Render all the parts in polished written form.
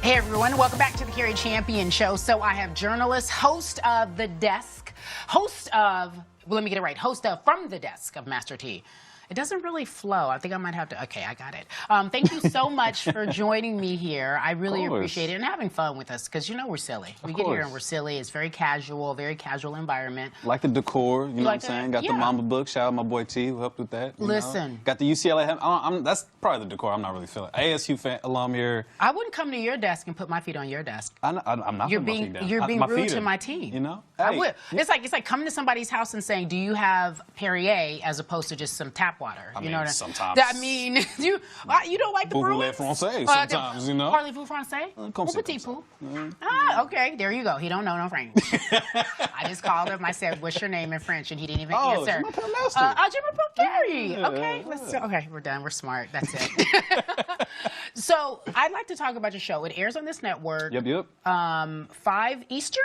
Hey everyone, welcome back to the Cari Champion Show. So I have journalist, host of The Desk, host of, well, let me get it right, host of From the Desk of Master T. It doesn't really flow. I think I might have to, okay, I got it. Thank you so much for joining me here. I really appreciate it and having fun with us because you know we're silly. We get here and we're silly. It's very casual environment. Like the decor, you know what I'm saying? Got the Mamba book. Shout out my boy T who helped with that. Listen. Got the UCLA. That's probably the decor I'm not really feeling. ASU fan, alum here. I wouldn't come to your desk and put my feet on your desk. I'm not You're putting my feet down. You're being rude to my team. You know? Hey. I would. It's like coming to somebody's house and saying, do you have Perrier as opposed to just some tap water? You know what I mean? Sometimes. I mean, you don't like the Bruins? Français sometimes, you know? Parlez-vous français? Petit pou. Ah, okay. There you go. He don't know no French. I just called him. I said, what's your name in French? And he didn't even answer. Jemele. Okay. Okay, we're done. We're smart. That's it. So, I'd like to talk about your show. It airs on this network. Yep. 5 Eastern?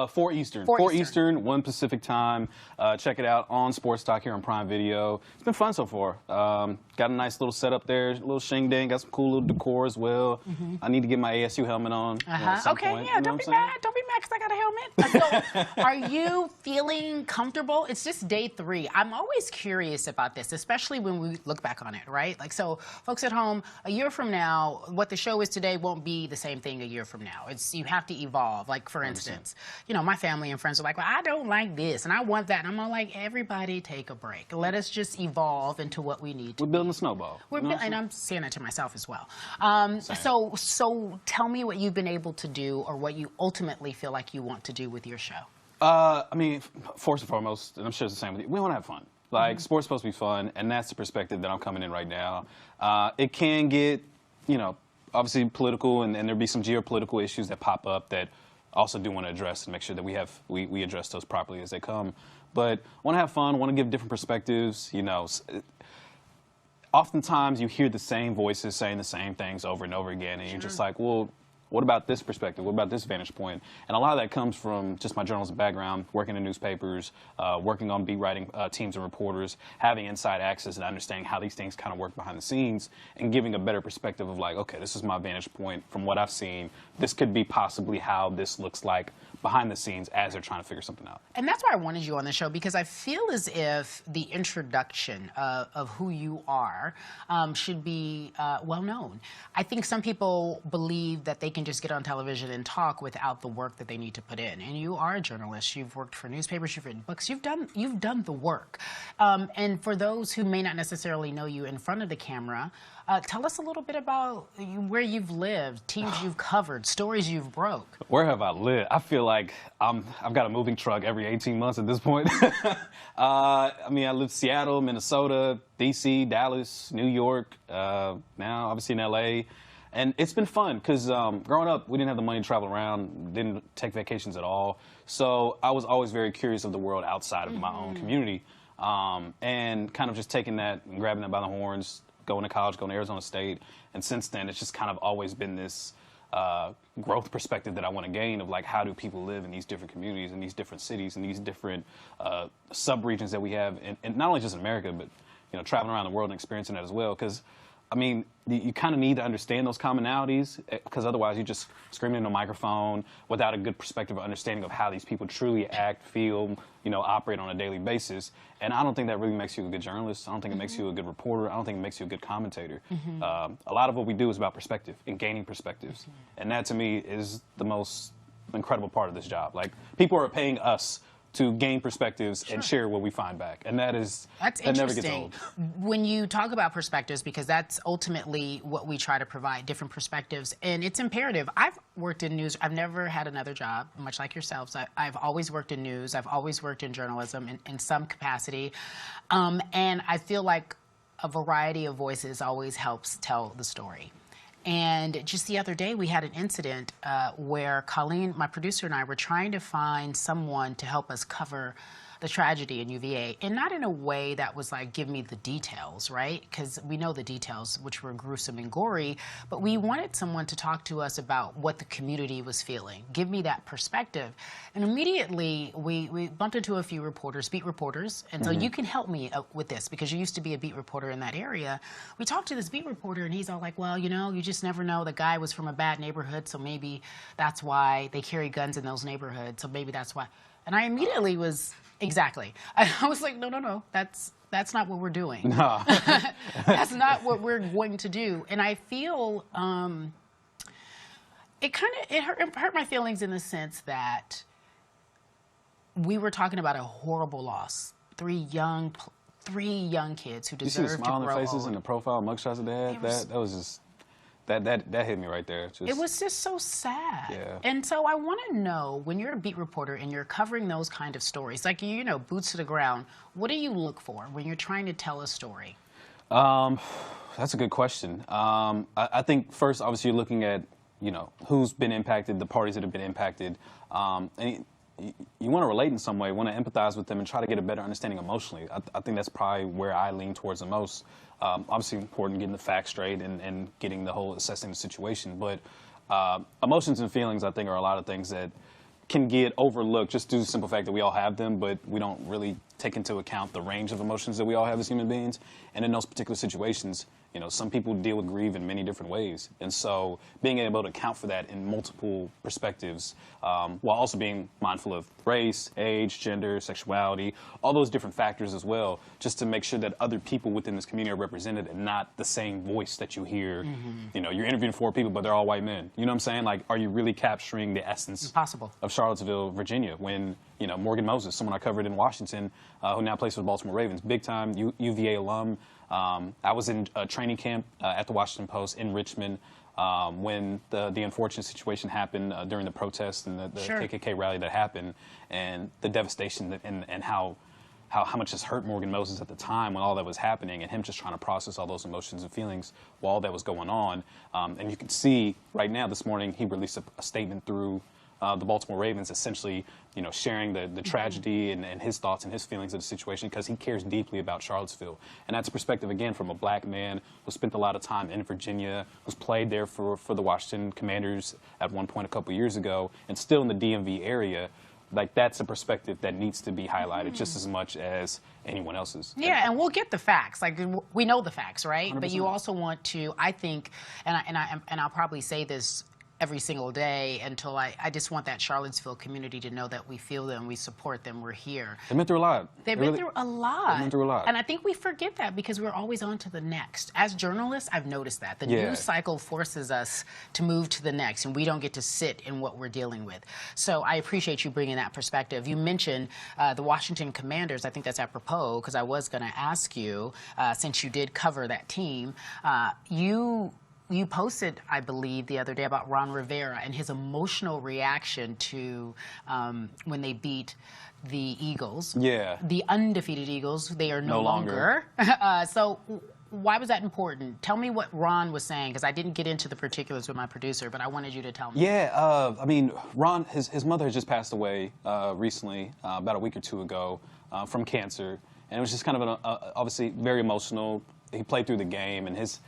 4 Eastern. 4 Eastern, 1 Pacific time. Check it out on Sports Talk here on Prime Video. It's been fun so far. Got a nice little setup there, a little shing-dang, got some cool little decor as well. I need to get my ASU helmet on at some point. Yeah, don't be mad. Don't be mad because I got a helmet. So, are you feeling comfortable? It's just day 3. I'm always curious about this, especially when we look back on it, right? Like, so, folks at home, a year from now, what the show is today won't be the same thing a year from now. You have to evolve. Like, for instance, you know, my family and friends are like, well, I don't like this, and I want that. And I'm all like, everybody take a break. Let us just evolve into what we need to We're building a snowball. And I'm saying that to myself as well. So tell me what you've been able to do or what you ultimately feel like you want to do with your show. I mean, first and foremost, and I'm sure it's the same with you, we want to have fun. Like, sports supposed to be fun, and that's the perspective that I'm coming in right now. It can get, you know, obviously political, and there'll be some geopolitical issues that pop up that also do want to address and make sure that we address those properly as they come. But want to have fun, want to give different perspectives, you know. Oftentimes you hear the same voices saying the same things over and over again, and you're just like, well, what about this perspective? What about this vantage point? And a lot of that comes from just my journalism background, working in newspapers, working on beat writing teams and reporters, having inside access and understanding how these things kind of work behind the scenes, and giving a better perspective of like, okay, this is my vantage point from what I've seen. This could be possibly how this looks like behind the scenes as they're trying to figure something out. And that's why I wanted you on the show, because I feel as if the introduction of who you are should be well known. I think some people believe that they can just get on television and talk without the work that they need to put in. And you are a journalist. You've worked for newspapers. You've written books. You've done the work. And for those who may not necessarily know you in front of the camera, tell us a little bit about where you've lived, teams you've covered, stories you've broke. Where have I lived? I feel like I've got a moving truck every 18 months at this point. I mean, I lived Seattle, Minnesota, D.C., Dallas, New York, now obviously in L.A., and it's been fun because growing up, we didn't have the money to travel around, didn't take vacations at all. So I was always very curious of the world outside of my own community, and kind of just taking that and grabbing it by the horns, going to college, going to Arizona State. And since then, it's just kind of always been this growth perspective that I want to gain of like, how do people live in these different communities, in these different cities, in these different sub-regions that we have, and not only just in America, but, you know, traveling around the world and experiencing that as well. Because I mean, you kind of need to understand those commonalities, because otherwise you're just screaming into a microphone without a good perspective or understanding of how these people truly act, feel, you know, operate on a daily basis. And I don't think that really makes you a good journalist. I don't think it makes you a good reporter. I don't think it makes you a good commentator. A lot of what we do is about perspective and gaining perspectives. And that, to me, is the most incredible part of this job. Like, people are paying us to gain perspectives and share what we find back. And that never gets old. When you talk about perspectives, because that's ultimately what we try to provide, different perspectives, and it's imperative. I've worked in news. I've never had another job, much like yourselves. I've always worked in news. I've always worked in journalism in some capacity. And I feel like a variety of voices always helps tell the story. And just the other day, we had an incident where Colleen, my producer, and I were trying to find someone to help us cover the tragedy in UVA, and not in a way that was like, give me the details, right? Because we know the details, which were gruesome and gory, but we wanted someone to talk to us about what the community was feeling. Give me that perspective. And immediately, we bumped into a few reporters, beat reporters, and so you can help me with this, because you used to be a beat reporter in that area. We talked to this beat reporter, and he's all like, well, you know, you just never know. The guy was from a bad neighborhood, so maybe that's why they carry guns in those neighborhoods, so maybe that's why. And I immediately was, exactly. I was like, no, that's not what we're doing. No. That's not what we're going to do. And I feel it hurt my feelings in the sense that we were talking about a horrible loss. Three young kids who deserve to grow old. You see the smile on their faces and the profile mugshots that they had? That was just, that hit me right there. Just, it was just so sad. Yeah. And so I want to know, when you're a beat reporter and you're covering those kind of stories, like, you know, boots to the ground, what do you look for when you're trying to tell a story? That's a good question. I think first, obviously, you're looking at, you know, who's been impacted, the parties that have been impacted, and you want to relate in some way, want to empathize with them and try to get a better understanding emotionally. I think that's probably where I lean towards the most. Obviously important getting the facts straight and getting the whole assessing the situation, but emotions and feelings, I think, are a lot of things that can get overlooked just due to the simple fact that we all have them, but we don't really take into account the range of emotions that we all have as human beings. And in those particular situations, you know, some people deal with grief in many different ways. And so being able to account for that in multiple perspectives, while also being mindful of race, age, gender, sexuality, all those different factors as well, just to make sure that other people within this community are represented and not the same voice that you hear. You know, you're interviewing 4 people, but they're all white men. You know what I'm saying? Like, are you really capturing the essence of Charlottesville, Virginia, when, you know, Morgan Moses, someone I covered in Washington, who now plays for the Baltimore Ravens, big time UVA alum. I was in a training camp at the Washington Post in Richmond when the unfortunate situation happened during the protests and the KKK rally that happened, and the devastation and how much this hurt Morgan Moses at the time when all that was happening, and him just trying to process all those emotions and feelings while all that was going on. And you can see right now, this morning, he released a statement through the Baltimore Ravens, essentially, you know, sharing the tragedy and his thoughts and his feelings of the situation, because he cares deeply about Charlottesville. And that's a perspective, again, from a black man who spent a lot of time in Virginia, who's played there for the Washington Commanders at one point a couple years ago, and still in the DMV area. Like, that's a perspective that needs to be highlighted just as much as anyone else's. Yeah, and we'll get the facts. Like, we know the facts, right? 100%. But you also want to, I think, and I'll probably say this every single day until I just want that Charlottesville community to know that we feel them, we support them, we're here. They've been through a lot. They've been through a lot. They've been through a lot. And I think we forget that because we're always on to the next. As journalists, I've noticed that. The news cycle forces us to move to the next, and we don't get to sit in what we're dealing with. So I appreciate you bringing that perspective. You mentioned the Washington Commanders. I think that's apropos, because I was going to ask you, since you did cover that team, you posted, I believe, the other day about Ron Rivera and his emotional reaction to when they beat the Eagles. Yeah. The undefeated Eagles. They are no longer. So why was that important? Tell me what Ron was saying, because I didn't get into the particulars with my producer, but I wanted you to tell me. Yeah, I mean, Ron, his mother has just passed away recently, about a week or 2 ago, from cancer. And it was just kind of obviously very emotional. He played through the game, and his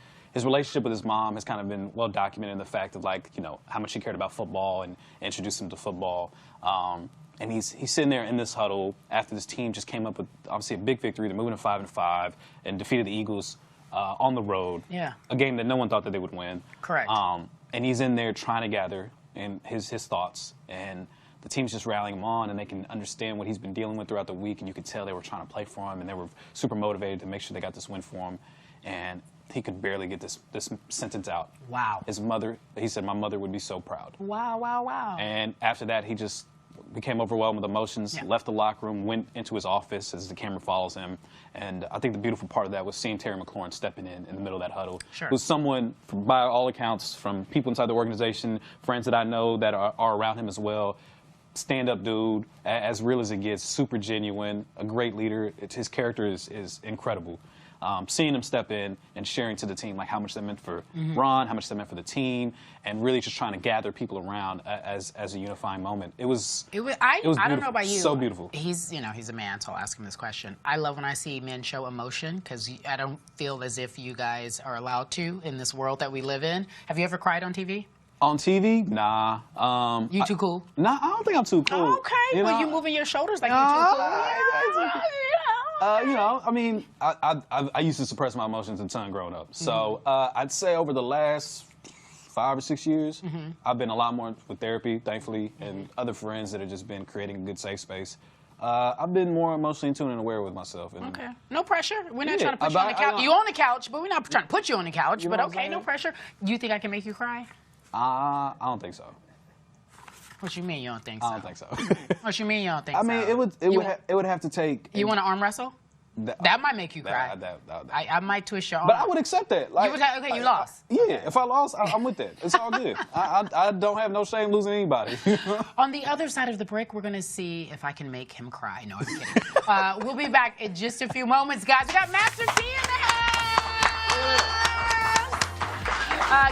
relationship with his mom has kind of been well documented in the fact of, like, you know, how much she cared about football and introduced him to football. And he's sitting there in this huddle after this team just came up with, obviously, a big victory. They're moving to 5-5 and defeated the Eagles on the road. Yeah. A game that no one thought that they would win. Correct. And he's in there trying to gather his thoughts. And the team's just rallying him on, and they can understand what he's been dealing with throughout the week. And you could tell they were trying to play for him, and they were super motivated to make sure they got this win for him. And he could barely get this sentence out. Wow. His mother, he said, my mother would be so proud. Wow, wow, wow. And after that, he just became overwhelmed with emotions, left the locker room, went into his office as the camera follows him. And I think the beautiful part of that was seeing Terry McLaurin stepping in the middle of that huddle. Sure. Who's someone, by all accounts, from people inside the organization, friends that I know that are around him as well, stand-up dude, as real as it gets, super genuine, a great leader. His character is incredible. seeing them step in and sharing to the team like how much that meant for Ron, how much that meant for the team, and really just trying to gather people around as a unifying moment. It was I don't beautiful. know about you. So beautiful. He's a man, so I'll ask him this question. I love when I see men show emotion because I don't feel as if you guys are allowed to in this world that we live in. Have you ever cried on TV? On TV? Nah. You too cool? Nah, I don't think I'm too cool. Okay, well, you moving your shoulders like you're too cool. You know, I mean, I used to suppress my emotions a ton growing up. So I'd say over the last 5 or 6 years, I've been a lot more with therapy, thankfully, and other friends that have just been creating a good safe space. I've been more emotionally in tune and aware with myself. And okay. No pressure. We're not trying to put you on the couch. You on the couch, but we're not trying to put you on the couch. But okay, no pressure. Do you think I can make you cry? I don't think so. What you mean you don't think so? I don't think so. What you mean you don't think so? I mean, it would have to take. You want to arm wrestle? That might make you cry. I might twist your arm. But I would accept that. Like, okay, you lost. Yeah, if I lost, I'm with that. It's all good. I don't have no shame losing anybody. On the other side of the break, we're going to see if I can make him cry. No, I'm kidding. We'll be back in just a few moments, guys. We got Master T in the house.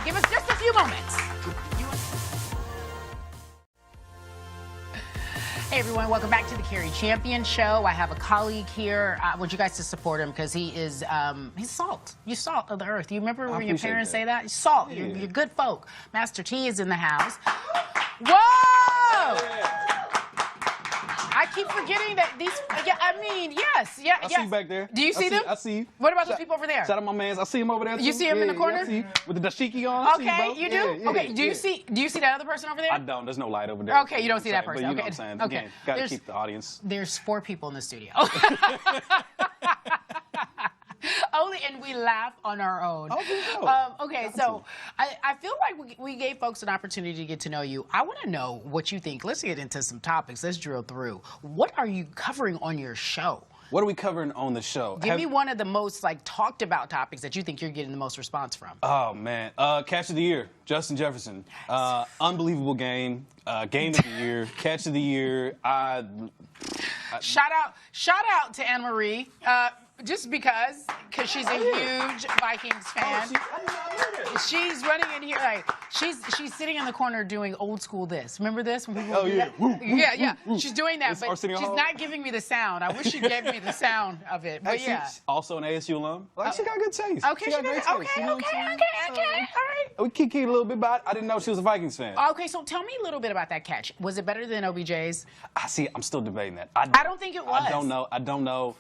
Give us just a few moments. Hey everyone, welcome back to the Cari Champion Show. I have a colleague here. I want you guys to support him because he is he's salt. You're salt of the earth. You remember when your parents say that? Salt. Yeah. You're good folk. Master T is in the house. Whoa! Yeah. I keep forgetting that these. Yeah, I mean, yes, yeah. I see you back there. Do you see them? I see you. What about those people over there? Shout out my man. I see him over there. You see him in the corner? Yeah, I see you. With the dashiki on. Okay, you do. Yeah, okay, do you see that other person over there? I don't. There's no light over there. Okay, you don't see that person. But you know okay. what I'm saying. Okay. Again, gotta keep the audience. There's 4 people in the studio. And we laugh on our own. Okay, so I feel like we gave folks an opportunity to get to know you. I want to know what you think. Let's get into some topics. Let's drill through. What are you covering on your show? What are we covering on the show? Give me one of the most talked about topics that you think you're getting the most response from. Oh man, Catch of the Year, Justin Jefferson. Unbelievable game. Game of the year, Catch of the Year. Shout out to Anne Marie. Just because she's a huge Vikings fan. She's running in here she's sitting in the corner doing old school this. Remember this? When people do that? Yeah. She's doing that, but she's not giving me the sound. I wish she gave me the sound of it. But yeah. Also an ASU alum. She got good taste. Okay, she got great taste. Okay, all right. We kiki a little bit, but I didn't know she was a Vikings fan. Okay, so tell me a little bit about that catch. Was it better than OBJ's? I'm still debating that. I don't think it was. I don't know.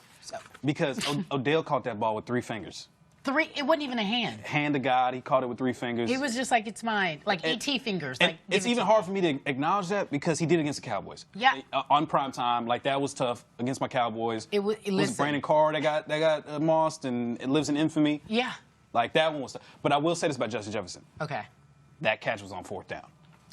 Because Odell caught that ball with 3 fingers. 3? It wasn't even a hand. Hand to God, he caught it with 3 fingers. It was just like, it's mine, like E.T. fingers. It's even hard for me to acknowledge that because he did it against the Cowboys. Yeah. On prime time, that was tough against my Cowboys. It was Brandon Carr that got mossed, and it lives in infamy. Yeah. That one was tough. But I will say this about Justin Jefferson. Okay. That catch was on 4th down.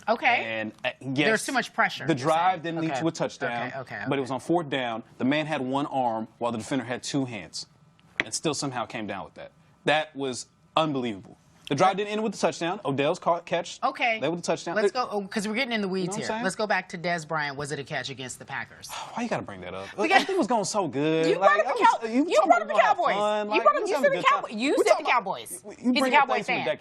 Okay. And yes, there's too much pressure. The drive didn't lead to a touchdown. Okay. But it was on 4th down. The man had 1 arm while the defender had 2 hands, and still somehow came down with that. That was unbelievable. The drive didn't end with the touchdown. Odell's catch. Okay. That was a touchdown. Let's go, because we're getting in the weeds here. Let's go back to Dez Bryant. Was it a catch against the Packers? Why you got to bring that up? Everything was going so good. You brought up the Cowboys. You said the Cowboys. He's a Cowboy fan.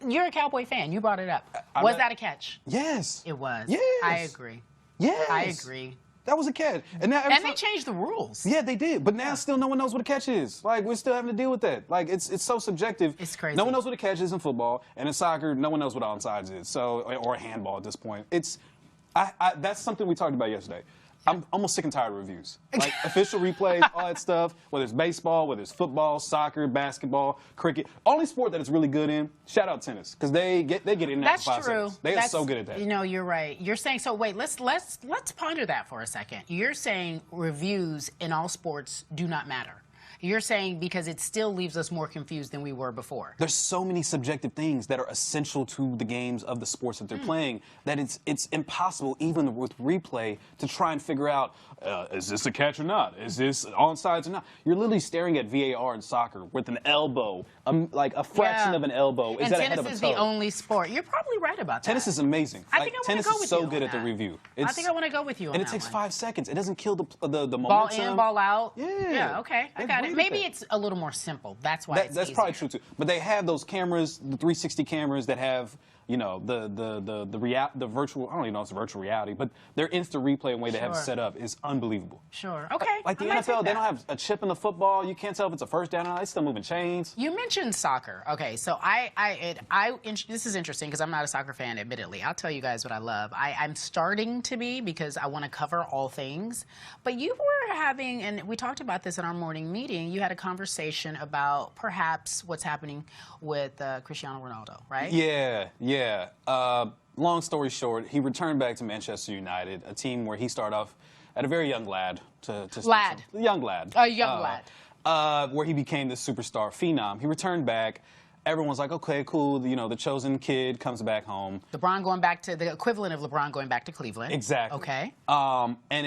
You're a Cowboy fan. You brought it up. Was that a catch? Yes. It was. Yes. I agree. Yes. I agree. That was a catch. And they changed the rules. Yeah, they did. But now still no one knows what a catch is. We're still having to deal with that. It's so subjective. It's crazy. No one knows what a catch is in football. And in soccer, no one knows what onside is. Or handball at this point. That's something we talked about yesterday. I'm almost sick and tired of reviews. Official replays, all that stuff, whether it's baseball, whether it's football, soccer, basketball, cricket. Only sport that it's really good in, shout out tennis, because they get in there for 5 seconds. They are so good at that. You're right. You're saying, so wait, let's ponder that for a second. You're saying reviews in all sports do not matter. You're saying because it still leaves us more confused than we were before. There's so many subjective things that are essential to the games of the sports that they're playing that it's impossible, even with replay, to try and figure out, is this a catch or not? Is this onside or not? You're literally staring at VAR in soccer with an elbow, a fraction of an elbow. Is that ahead of a toe? Tennis is the only sport. You're probably right about that. Tennis is amazing. I think I want to go with you. Tennis is so good at the review. I think I want to go with you on that. And it takes 5 seconds. It doesn't kill the momentum. Ball in, ball out. Yeah. Yeah, okay. I got it. maybe it's a little more simple. That's why it's that's easier. probably true too. But they have those cameras, the 360 cameras that have, you know, the virtual. I don't even know if it's virtual reality, but their instant replay and way they have it set up is unbelievable. Sure. Okay. Like the NFL, they don't have a chip in the football. You can't tell if it's a first down or not. It's still moving chains. You mentioned soccer. Okay, so this is interesting because I'm not a soccer fan, admittedly. I'll tell you guys what I love. I'm starting to be because I want to cover all things. But you were having, and we talked about this in our morning meeting, you had a conversation about perhaps what's happening with Cristiano Ronaldo, right? Yeah. Long story short, he returned back to Manchester United, a team where he started off at a very young lad. Young lad. A young lad. Where he became this superstar phenom. He returned back. Everyone's like, okay, cool. You know, the chosen kid comes back home. LeBron going back to the equivalent of LeBron going back to Cleveland. Exactly. Okay. And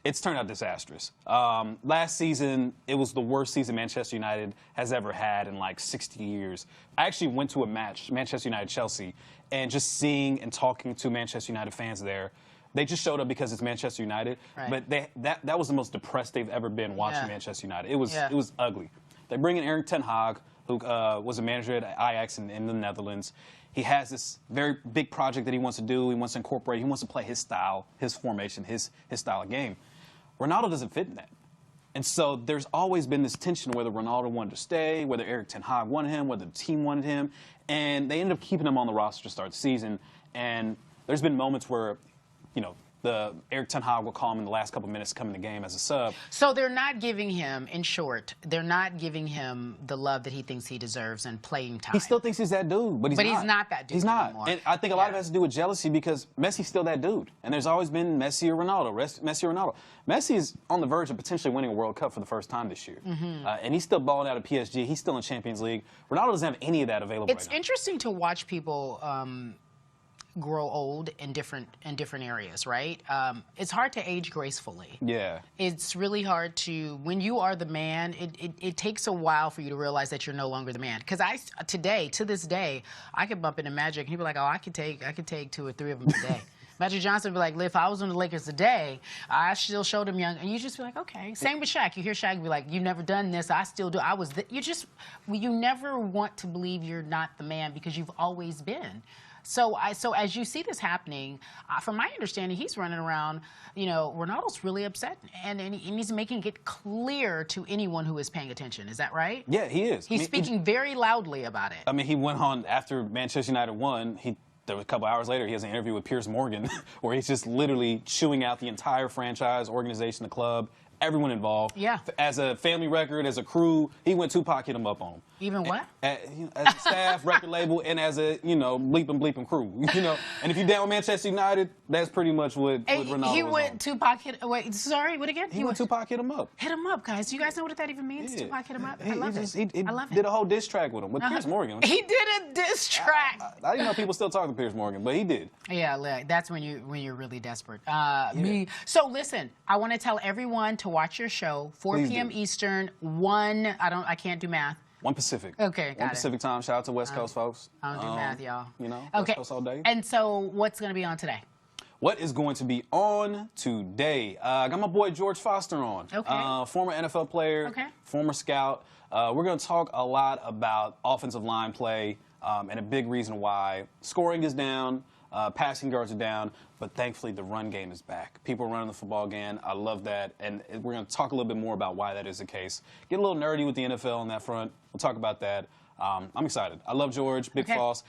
it's turned out disastrous. Last season, it was the worst season Manchester United has ever had in like 60 years. I actually went to a match, Manchester United-Chelsea, and just seeing and talking to Manchester United fans there, they just showed up because it's Manchester United. Right. But that was the most depressed they've ever been watching Manchester United. It was ugly. They bring in Erik ten Hag, who was a manager at Ajax in the Netherlands. He has this very big project that he wants to do. He wants to incorporate. He wants to play his style, his formation, his style of game. Ronaldo doesn't fit in that. And so there's always been this tension whether Ronaldo wanted to stay, whether Erik ten Hag wanted him, whether the team wanted him. And they ended up keeping him on the roster to start the season. And there's been moments where, you know, the Erik ten Hag will call him in the last couple minutes to come in the game as a sub. So they're not giving him, in short, they're not giving him the love that he thinks he deserves and playing time. He still thinks he's that dude, but he's not that dude He's not. anymore. And I think a lot of it has to do with jealousy because Messi's still that dude. And there's always been Messi or Ronaldo, Messi or Ronaldo. Messi is on the verge of potentially winning a World Cup for the first time this year. And he's still balling out of PSG. He's still in Champions League. Ronaldo doesn't have any of that available right now. It's interesting to watch people grow old in different areas, right? It's hard to age gracefully. Yeah. It's really hard to, when you are the man, it takes a while for you to realize that you're no longer the man. Because to this day, I could bump into Magic and he'd be like, oh, I could take 2 or 3 of them today. Magic Johnson would be like, if I was on the Lakers today, I still showed them young. And you just be like, okay. Same with Shaq. You hear Shaq be like, you've never done this. I still do. You never want to believe you're not the man because you've always been. So as you see this happening, from my understanding, he's running around, you know, Ronaldo's really upset, and he's making it clear to anyone who is paying attention. Is that right? Yeah, he is. He's speaking very loudly about it. I mean, he went on after Manchester United won. There was a couple hours later, he has an interview with Piers Morgan where he's just literally chewing out the entire franchise, organization, the club, everyone involved. Yeah. As a family record, as a crew, he went Tupac hit him up on him. Even what? As a staff, record label, and as a, you know, bleeping crew. You know, and if you're down with Manchester United, that's pretty much what Ronaldo He was went on. Tupac hit. Wait, sorry, what again? He went Tupac hit him up. Hit him up, guys. Do you guys know what that even means? Yeah. Tupac hit him up. He I love it. I love it. Did a whole diss track with him with Piers Morgan. He did a diss track. I didn't know people still talk to Piers Morgan, but he did. Yeah, that's when you're really desperate. So listen, I want to tell everyone to watch your show, 4 p.m. Eastern, 1. I can't do math. 1 Pacific. Okay, got 1 it. Pacific time. Shout out to West Coast folks. I don't do math, y'all. You know, okay. West Coast all day. And so, what's going to be on today? What is going to be on today? I got my boy George Foster on. Okay. Former NFL player. Okay. Former scout. We're going to talk a lot about offensive line play and a big reason why scoring is down. Passing yards are down, but thankfully the run game is back. People are running the football again. I love that, and we're going to talk a little bit more about why that is the case. Get a little nerdy with the NFL on that front. We'll talk about that. I'm excited. I love George, Big Floss.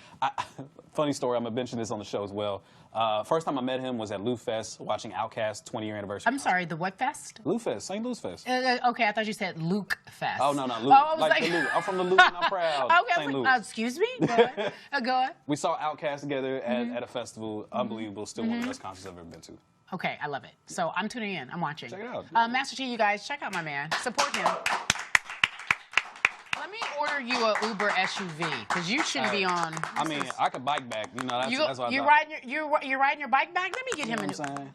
Funny story, I'm going to mention this on the show as well. First time I met him was at Lou Fest, watching Outkast 20-year anniversary. I'm sorry, the what fest? Lou Fest, St. Louis Fest. Okay, I thought you said Luke Fest. Oh, no, Luke. Oh, I was like the Luke. I'm from the Luke and I'm proud. Okay, St. Louis. Excuse me? Go ahead. Go ahead. We saw Outkast together at a festival. Unbelievable. Still one of the best concerts I've ever been to. Okay, I love it. So I'm tuning in. I'm watching. Check it out. Master T, you guys, check out my man. Support him. Let me order you a Uber SUV because you shouldn't be on. I mean, I could bike back. You know, that's what you're riding your bike back. Let me get him you know what I'm saying?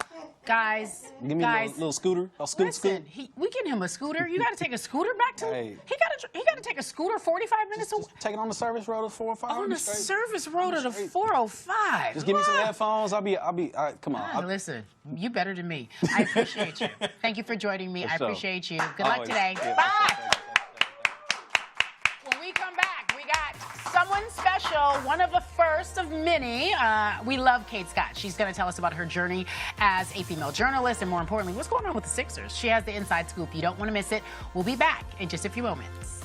Guys. Give me a little scooter. Listen, we get him a scooter. You got to take a scooter back to. Hey. He got to take a scooter 45 minutes away. Take it on the service road of 405. On the service road of the 405. Just give me some headphones. I'll be. All right, come on. Listen, you better than me. I appreciate you. Thank you for joining me. I appreciate you. Good luck today. Yeah. Bye. someone special, one of the first of many. We love Kate Scott. She's going to tell us about her journey as a female journalist and, more importantly, what's going on with the Sixers. She has the inside scoop. You don't want to miss it. We'll be back in just a few moments.